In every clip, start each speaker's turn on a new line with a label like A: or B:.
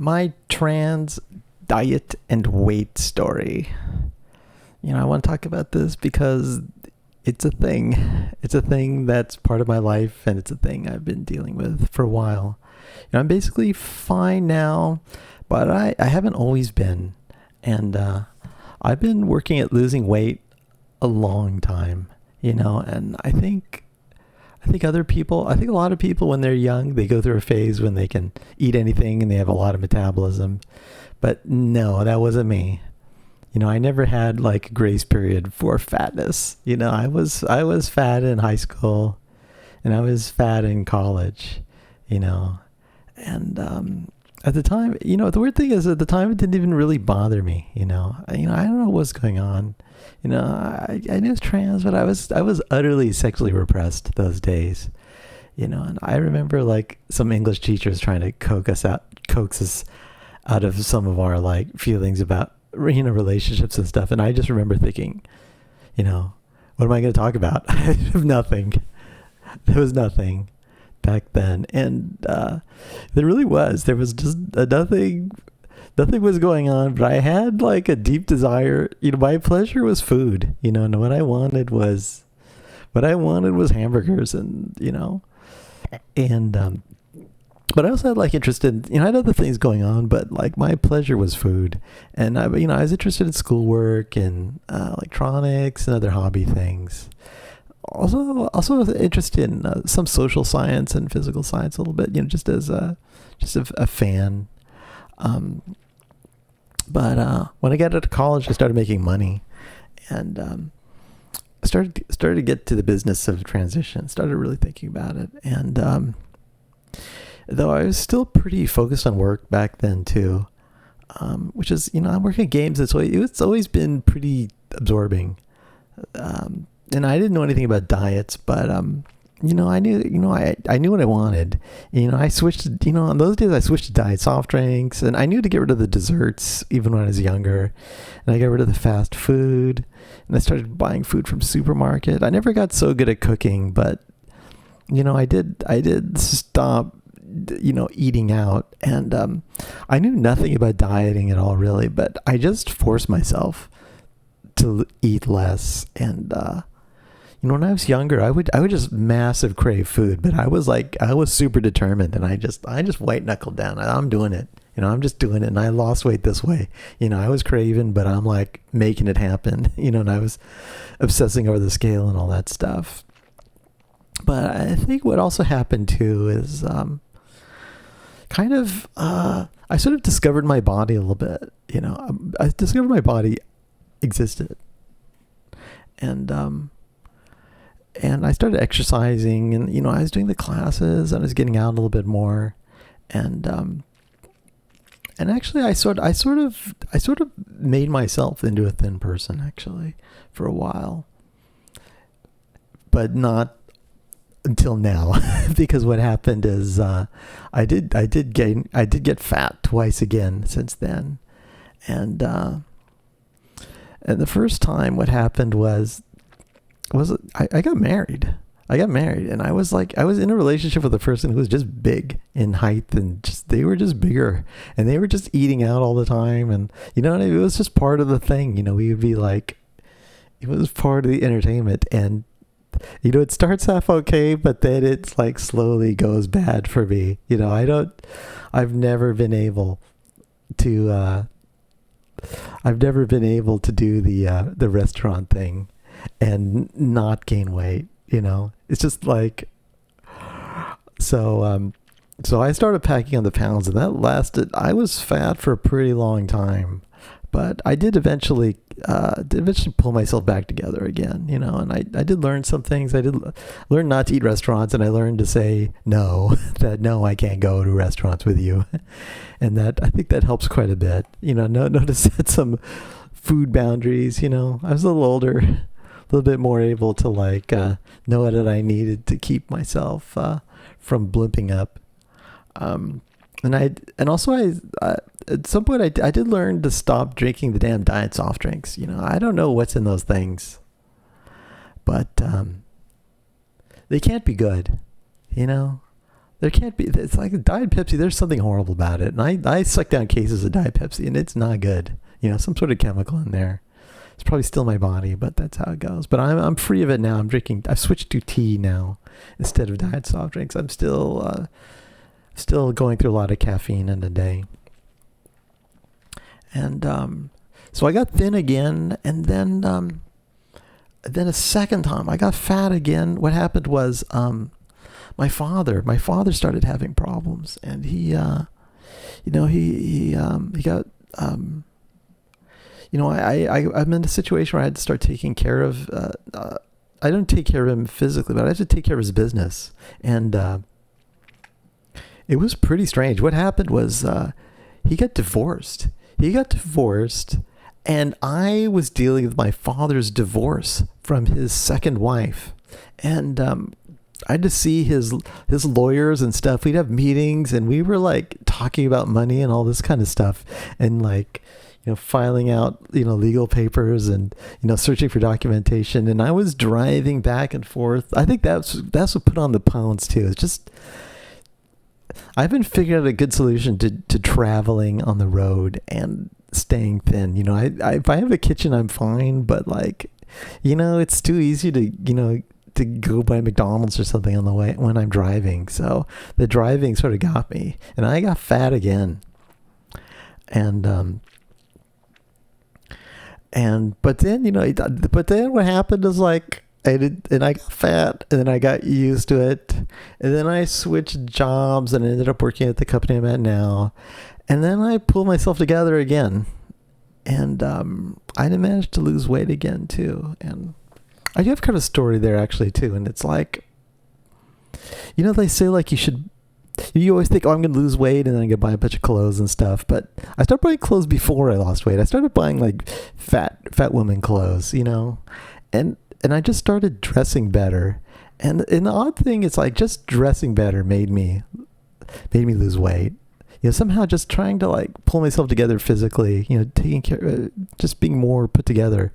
A: my trans diet and weight story. I want to talk about this because it's a thing. It's a thing that's part of my life, and it's a thing I've been dealing with for a while. I'm basically fine now, but I haven't always been. And I've been working at losing weight a long time, and I think a lot of people when they're young, they go through a phase when they can eat anything and they have a lot of metabolism. But no, that wasn't me. I never had like a grace period for fatness. I was fat in high school and I was fat in college, and at the time, the weird thing is at the time it didn't even really bother me. I don't know what's going on. I knew I was trans, but I was utterly sexually repressed those days. And I remember like some English teachers trying to coax us out of some of our like feelings about relationships and stuff. And I just remember thinking, what am I going to talk about? I have nothing. There was nothing back then, and there was just nothing was going on, but I had like a deep desire. My pleasure was food, and what I wanted was hamburgers, and and but I also had like interest in, I had other things going on, but like my pleasure was food. And I was interested in schoolwork and electronics and other hobby things. Also interested in some social science and physical science a little bit, just as a fan. But when I got out of college, I started making money, and I started to get to the business of transition. Started really thinking about it, and though I was still pretty focused on work back then too, which is I'm working at games. It's always been pretty absorbing, and I didn't know anything about diets, but I knew I knew what I wanted. I switched. On those days I switched to diet soft drinks, and I knew to get rid of the desserts even when I was younger, and I got rid of the fast food, and I started buying food from supermarket. I never got so good at cooking, but I did stop eating out, and I knew nothing about dieting at all really, but I just forced myself to eat less. And when I was younger, I would just massive crave food, but I was super determined, and I just white knuckled down. I'm doing it. I'm just doing it, and I lost weight this way. I was craving, but I'm like making it happen. And I was obsessing over the scale and all that stuff. But I think what also happened too is I sort of discovered my body a little bit. I discovered my body existed, and I started exercising, and I was doing the classes, and I was getting out a little bit more, and actually I sort of made myself into a thin person actually for a while, but not until now, because what happened is I did get fat twice again since then, and the first time what happened was I got married. And I was in a relationship with a person who was just big in height, and they were just bigger, and they were just eating out all the time, and it was just part of the thing. We would be like, it was part of the entertainment, and it starts off okay, but then it's like slowly goes bad for me. I've never been able to do the restaurant thing and not gain weight. It's just like, so I started packing on the pounds, and that lasted. I was fat for a pretty long time, but I did eventually pull myself back together again, and I did learn some things. I did learn not to eat restaurants, and I learned to say no, no, I can't go to restaurants with you. And that, I think that helps quite a bit, know to set some food boundaries. I was a little older, a little bit more able to know what I needed to keep myself from blimping up. And also at some point I did learn to stop drinking the damn diet soft drinks. I don't know what's in those things, but they can't be good. There can't be. It's like Diet Pepsi. There's something horrible about it. And I suck down cases of Diet Pepsi, and it's not good. Some sort of chemical in there. It's probably still my body, but that's how it goes. But I'm free of it now. I've switched to tea now instead of diet soft drinks. I'm still going through a lot of caffeine in a day. And so I got thin again, and then a second time I got fat again. What happened was my father started having problems, and he got I'm in a situation where I had to start taking care of I don't take care of him physically, but I have to take care of his business. And it was pretty strange. What happened was he got divorced. And I was dealing with my father's divorce from his second wife. And I had to see his lawyers and stuff. We'd have meetings, and we were like talking about money and all this kind of stuff, and like, filing out, legal papers, and, searching for documentation. And I was driving back and forth. I think that's what put on the pounds too. It's just, I haven't figured out a good solution to traveling on the road and staying thin. If I have a kitchen, I'm fine, but like, it's too easy to go by McDonald's or something on the way when I'm driving. So the driving sort of got me, and I got fat again. But then what happened is like, I got fat, and then I got used to it, and then I switched jobs and ended up working at the company I'm at now, and then I pulled myself together again, and I managed to lose weight again too. And I do have kind of a story there actually too, and it's like, they say like you always think, oh, I'm going to lose weight, and then I'm going to buy a bunch of clothes and stuff. But I started buying clothes before I lost weight. I started buying like fat woman clothes, and I just started dressing better. And the odd thing is like just dressing better made me lose weight. Somehow just trying to like pull myself together physically, taking care, just being more put together,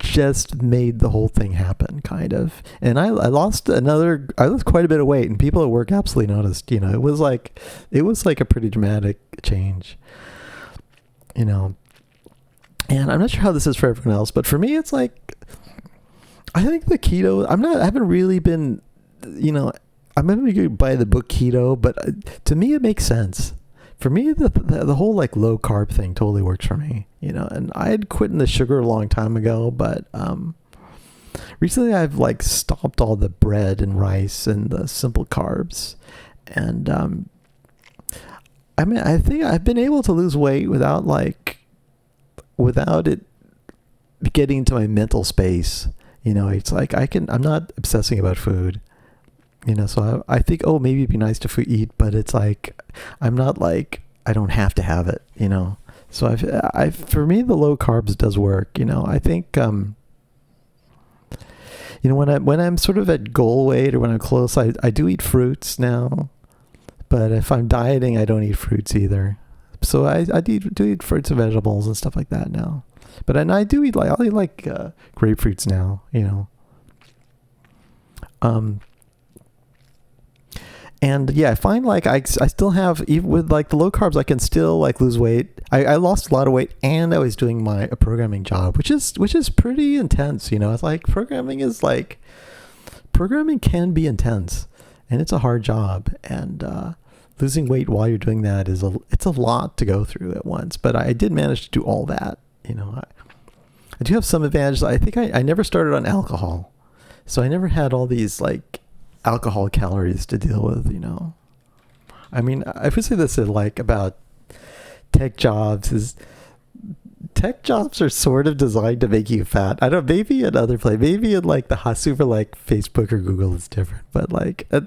A: just made the whole thing happen, kind of. And I lost quite a bit of weight, and people at work absolutely noticed. It was like a pretty dramatic change, and I'm not sure how this is for everyone else, but for me, it's like, I think the keto, I haven't really been, I'm going to buy the book Keto, but to me, it makes sense. For me, the whole like low carb thing totally works for me, and I had quit the sugar a long time ago, but recently I've like stopped all the bread and rice and the simple carbs. And I think I've been able to lose weight without it getting into my mental space. It's like I'm not obsessing about food. So I think, oh, maybe it'd be nice to eat, but it's like, I'm not like, I don't have to have it, So for me, the low carbs does work, I think, when I'm sort of at goal weight, or when I'm close, I do eat fruits now, but if I'm dieting, I don't eat fruits either. So I do eat fruits and vegetables and stuff like that now. But I do eat I'll eat grapefruits now, And yeah, I find like I still have, even with like the low carbs, I can still like lose weight. I lost a lot of weight, and I was doing a programming job, which is pretty intense. It's like programming can be intense, and it's a hard job. And losing weight while you're doing that it's a lot to go through at once. But I did manage to do all that. I do have some advantages. I think I never started on alcohol, so I never had all these like alcohol calories to deal with. I would say this about tech jobs are sort of designed to make you fat. I don't, maybe in other places, maybe in like the super like Facebook or Google is different, but like at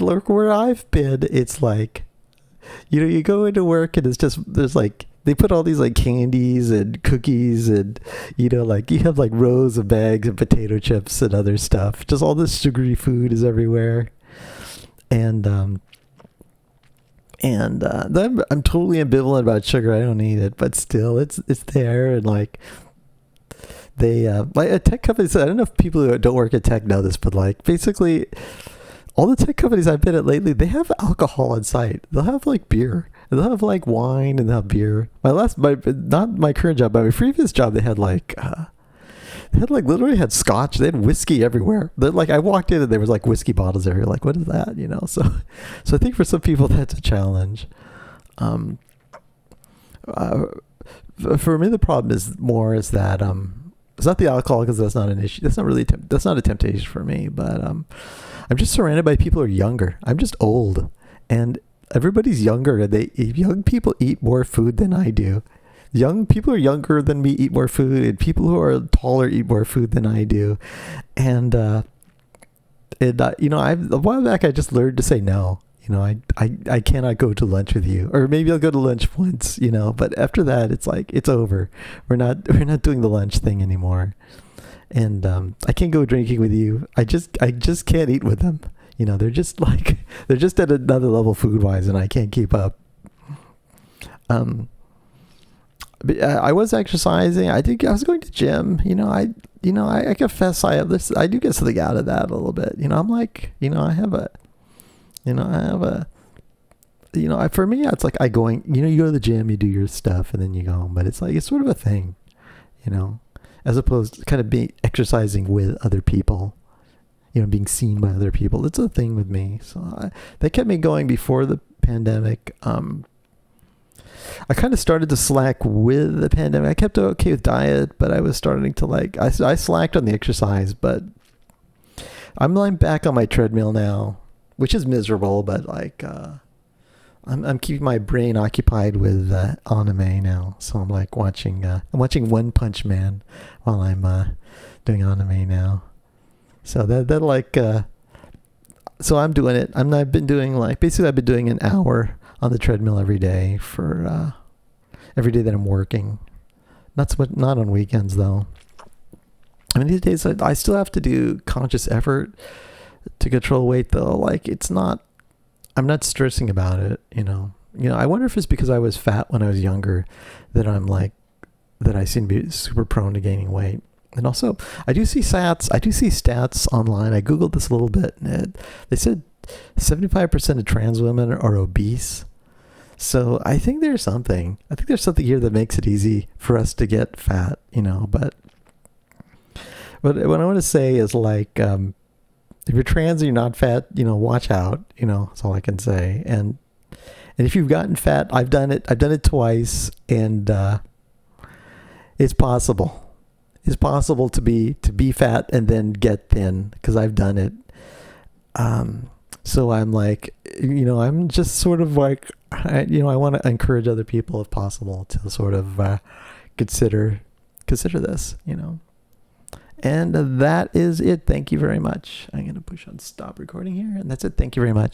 A: work where I've been, it's like, you go into work and it's just, there's like, they put all these like candies and cookies, and like you have like rows of bags of potato chips and other stuff. Just all this sugary food is everywhere, and then I'm totally ambivalent about sugar. I don't eat it, but still, it's there. And like they like a tech company said, I don't know if people who don't work at tech know this, but like basically all the tech companies I've been at lately, they have alcohol on site. They'll have like beer. They'll have like wine and they'll have beer. Not my current job, but my previous job, they had like literally had scotch. They had whiskey everywhere. Like I walked in and there was like whiskey bottles everywhere. Like, what is that? You know? So I think for some people that's a challenge. For me, the problem is that it's not the alcohol, because that's not an issue. That's not a temptation for me. But I'm just surrounded by people who are younger. I'm just old, and everybody's younger. Young people eat more food than I do. Young people who are younger than me eat more food, and people who are taller eat more food than I do. And you know, a while back I just learned to say no. You know, I cannot go to lunch with you, or maybe I'll go to lunch once. You know, but after that, it's like it's over. We're not doing the lunch thing anymore. And I can't go drinking with you. I just can't eat with them. You know, they're just at another level food wise, and I can't keep up. But, I was exercising. I think I was going to gym. I confess I have this. I do get something out of that a little bit. You know, I'm like, for me, it's like you go to the gym, you do your stuff, and then you go home. But it's like, it's sort of a thing, you know, as opposed to kind of exercising with other people, you know, being seen by other people. It's a thing with me. So that kept me going before the pandemic. I kind of started to slack with the pandemic. I kept okay with diet, but I was starting to I slacked on the exercise, but I'm back on my treadmill now, which is miserable, but I'm keeping my brain occupied with anime now. So I'm watching One Punch Man while I'm doing anime now. So so I'm doing it. I've been doing I've been doing an hour on the treadmill every day for every day that I'm working. Not on weekends though. I mean, these days I still have to do conscious effort to control weight though. I'm not stressing about it, you know. I wonder if it's because I was fat when I was younger that that I seem to be super prone to gaining weight. And also, I do see stats online. I Googled this a little bit, and they said 75% of trans women are obese. So I think there's something here that makes it easy for us to get fat, you know. But what I want to say is if you're trans and you're not fat, you know, watch out, you know, that's all I can say. And if you've gotten fat, I've done it twice, and it's possible. It's possible to be fat and then get thin, because I've done it. So I'm I'm just sort of I want to encourage other people, if possible, to sort of consider this, you know. And that is it. Thank you very much. I'm going to push on stop recording here, and that's it. Thank you very much.